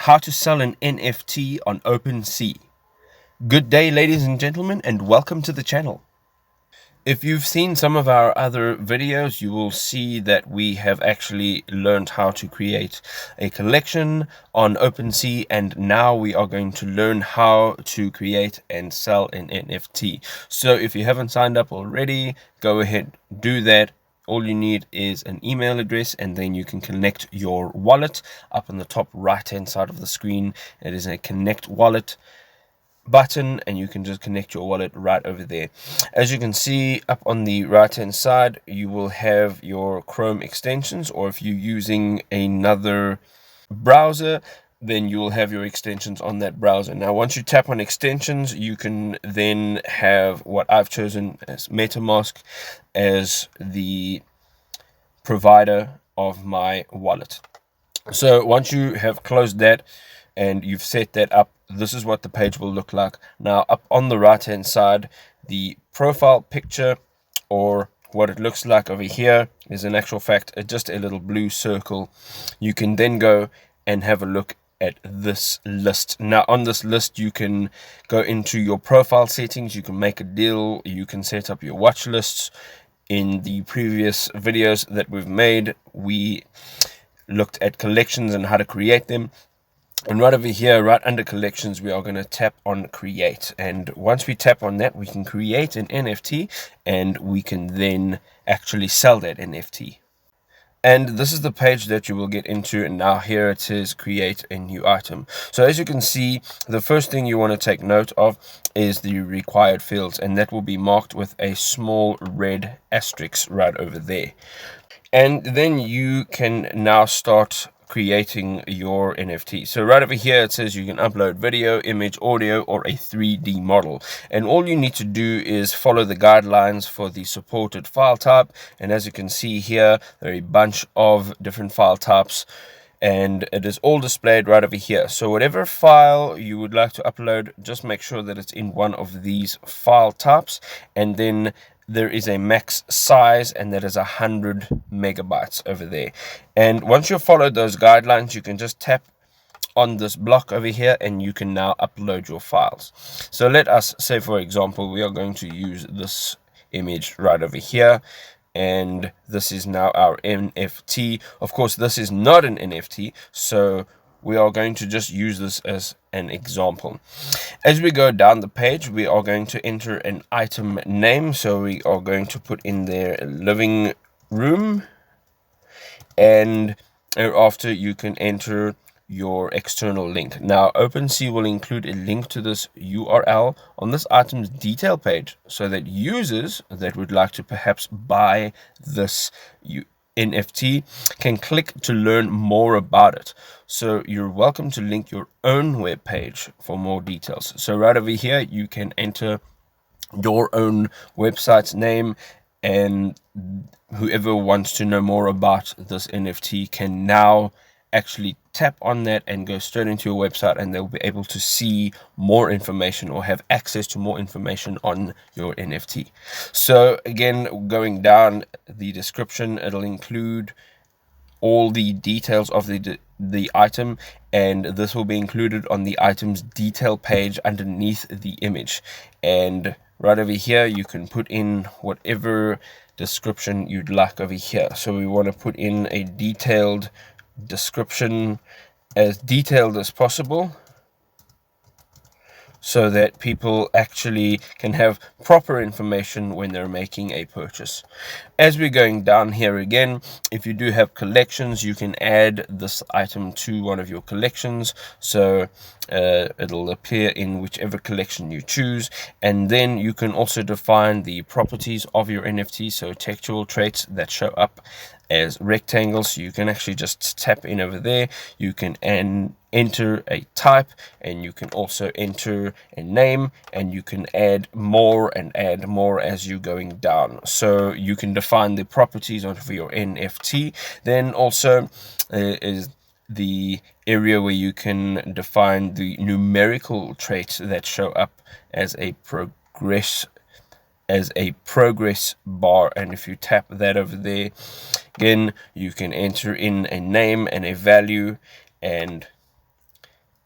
how to sell an NFT on OpenSea. Good day, ladies and gentlemen, and welcome to the channel. If you've seen some of our other videos, you will see that we have actually learned how to create a collection on OpenSea, and now we are going to learn how to create and sell an NFT. So if you haven't signed up already, go ahead, do that. All you need is an email address, and then you can connect your wallet. Up on the top right hand side of the screen, it is a connect wallet button, and you can just connect your wallet right over there. As you can see up on the right hand side, you will have your Chrome extensions, or if you're using another browser, then you will have your extensions on that browser. Now once you tap on extensions, you can then have what I've chosen as MetaMask as the provider of my wallet. So once you have closed that and you've set that up, this is what the page will look like. Now up on the right hand side, the profile picture, or what it looks like over here, is in actual fact just a little blue circle. You can then go and have a look at this list. Now on this list, you can go into your profile settings, you can make a deal, you can set up your watch lists. In the previous videos that we've made, we looked at collections and how to create them. And right over here, right under collections, we are going to tap on create. And once we tap on that, we can create an NFT, and we can then actually sell that NFT. And this is the page that you will get into, and now here it says create a new item. So as you can see, the first thing you want to take note of is the required fields, and that will be marked with a small red asterisk right over there. And then you can now start creating your NFT. So right over here it says you can upload video, image, audio, or a 3D model, and all you need to do is follow the guidelines for the supported file type. And as you can see here, there are a bunch of different file types, and it is all displayed right over here. So whatever file you would like to upload, just make sure that it's in one of these file types, and then there is a max size, and that is 100 megabytes over there. And once you've followed those guidelines, you can just tap on this block over here, and you can now upload your files. So let us say, for example, we are going to use this image right over here, and this is now our NFT. Of course, this is not an NFT, so we are going to just use this as an example. As we go down the page, we are going to enter an item name. So we are going to put in there living room, and thereafter you can enter your external link. Now OpenSea will include a link to this URL on this item's detail page, so that users that would like to perhaps buy this NFT can click to learn more about it. So you're welcome to link your own web page for more details. So right over here, you can enter your own website's name, and whoever wants to know more about this NFT can now actually tap on that and go straight into your website, and they'll be able to see more information or have access to more information on your NFT. So again, going down the description, it'll include all the details of the item, and this will be included on the item's detail page underneath the image. And right over here, you can put in whatever description you'd like over here. So we want to put in a detailed description, as detailed as possible, so that people actually can have proper information when they're making a purchase. As we're going down here again, if you do have collections, you can add this item to one of your collections. So it'll appear in whichever collection you choose, and then you can also define the properties of your NFT, so textual traits that show up as rectangles. You can actually just tap in over there. You can enter a type, and you can also enter a name, and you can add more and add more as you're going down. So you can define the properties of your NFT. Then also is the area where you can define the numerical traits that show up as a progress bar. And if you tap that over there, again, you can enter in a name and a value, and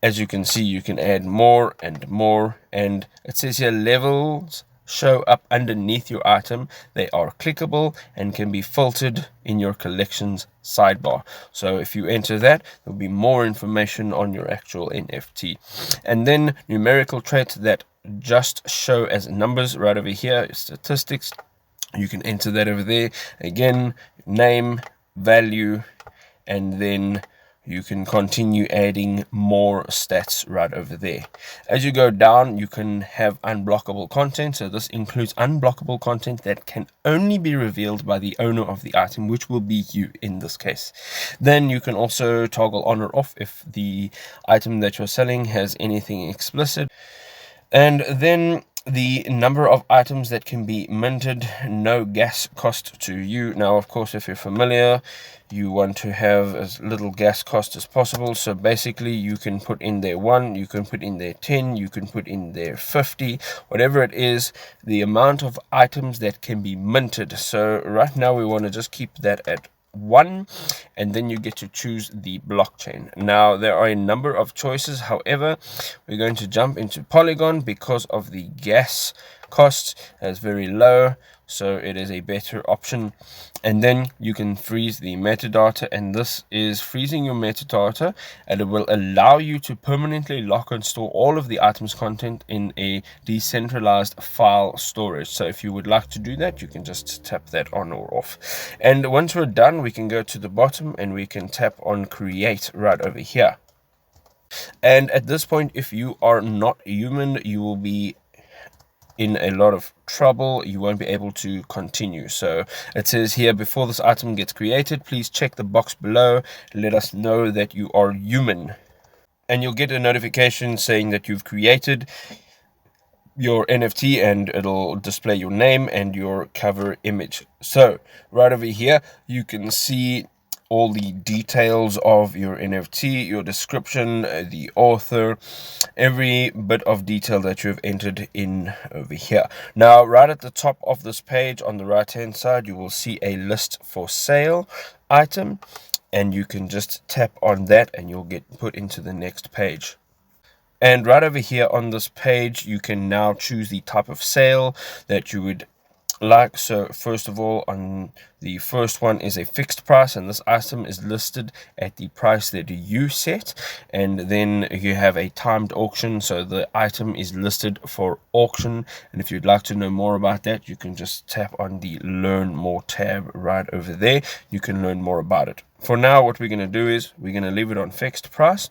As you can see, you can add more and more, and it says here levels show up underneath your item. They are clickable and can be filtered in your collections sidebar. So if you enter that, there'll be more information on your actual NFT. And then numerical traits that just show as numbers right over here, statistics. You can enter that over there. Again, name, value, and then you can continue adding more stats right over there. As you go down, you can have unblockable content. So this includes unblockable content that can only be revealed by the owner of the item, which will be you in this case. Then you can also toggle on or off if the item that you're selling has anything explicit. And then the number of items that can be minted, no gas cost to you. Now, of course, if you're familiar, you want to have as little gas cost as possible. So basically, you can put in there 1, you can put in there 10, you can put in there 50, whatever it is, the amount of items that can be minted. So right now, we want to just keep that at 1, and then you get to choose the blockchain. Now there are a number of choices, however we're going to jump into Polygon because of the gas cost is very low, so it is a better option. And then you can freeze the metadata, and this is freezing your metadata, and it will allow you to permanently lock and store all of the items content in a decentralized file storage. So if you would like to do that, you can just tap that on or off. And once we're done, we can go to the bottom and we can tap on create right over here. And at this point, if you are not human, you will be in a lot of trouble. You won't be able to continue. So it says here, before this item gets created, please check the box below. Let us know that you are human. And you'll get a notification saying that you've created your NFT, and it'll display your name and your cover image. So right over here, you can see all the details of your NFT, your description, the author, every bit of detail that you've entered in over here. Now, right at the top of this page on the right hand side, you will see a list for sale item, and you can just tap on that and you'll get put into the next page. And right over here on this page, you can now choose the type of sale that you would like. So first of all, on the first one is a fixed price, and this item is listed at the price that you set. And then you have a timed auction, so the item is listed for auction. And if you'd like to know more about that, you can just tap on the learn more tab right over there. You can learn more about it. For now, what we're going to do is we're going to leave it on fixed price,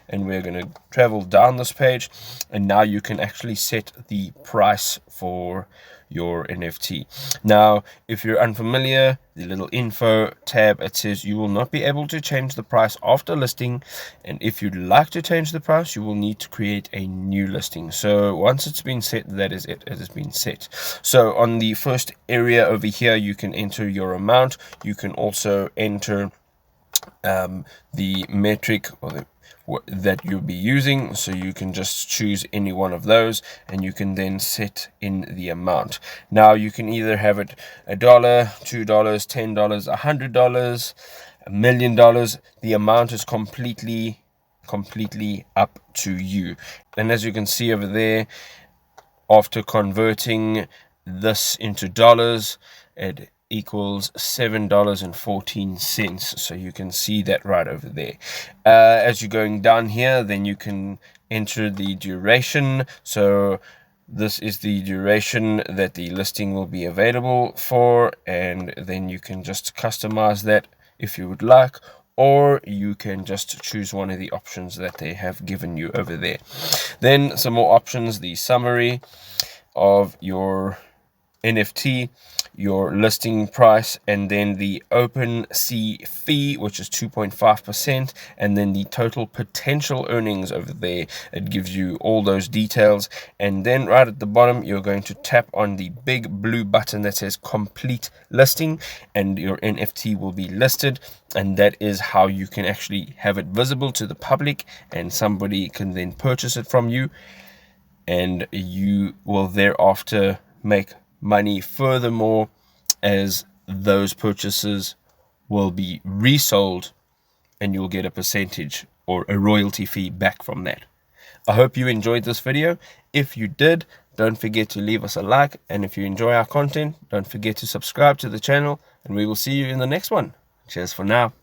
and we're going to travel down this page, and now you can actually set the price for your NFT. Now, if you're unfamiliar, the little info tab, it says you will not be able to change the price after listing, and if you'd like to change the price, you will need to create a new listing. So once it's been set, that is it has been set. So on the first area over here, you can enter your amount. You can also enter the metric or that you'll be using, so you can just choose any one of those and you can then set in the amount. Now you can either have it $1, $2, $10, $100, $1 million. The amount is completely up to you. And as you can see over there, after converting this into dollars, it equals $7.14. So you can see that right over there. As you're going down here, then you can enter the duration. So this is the duration that the listing will be available for, and then you can just customize that if you would like, or you can just choose one of the options that they have given you over there. Then some more options: the summary of your NFT, your listing price, and then the OpenSea fee, which is 2.5%, and then the total potential earnings over there. It gives you all those details. And then right at the bottom, you're going to tap on the big blue button that says complete listing, and your NFT will be listed. And that is how you can actually have it visible to the public, and somebody can then purchase it from you, and you will thereafter make money furthermore, as those purchases will be resold and you'll get a percentage or a royalty fee back from that. I hope you enjoyed this video. If you did, don't forget to leave us a like, and if you enjoy our content, don't forget to subscribe to the channel, and we will see you in the next one. Cheers for now.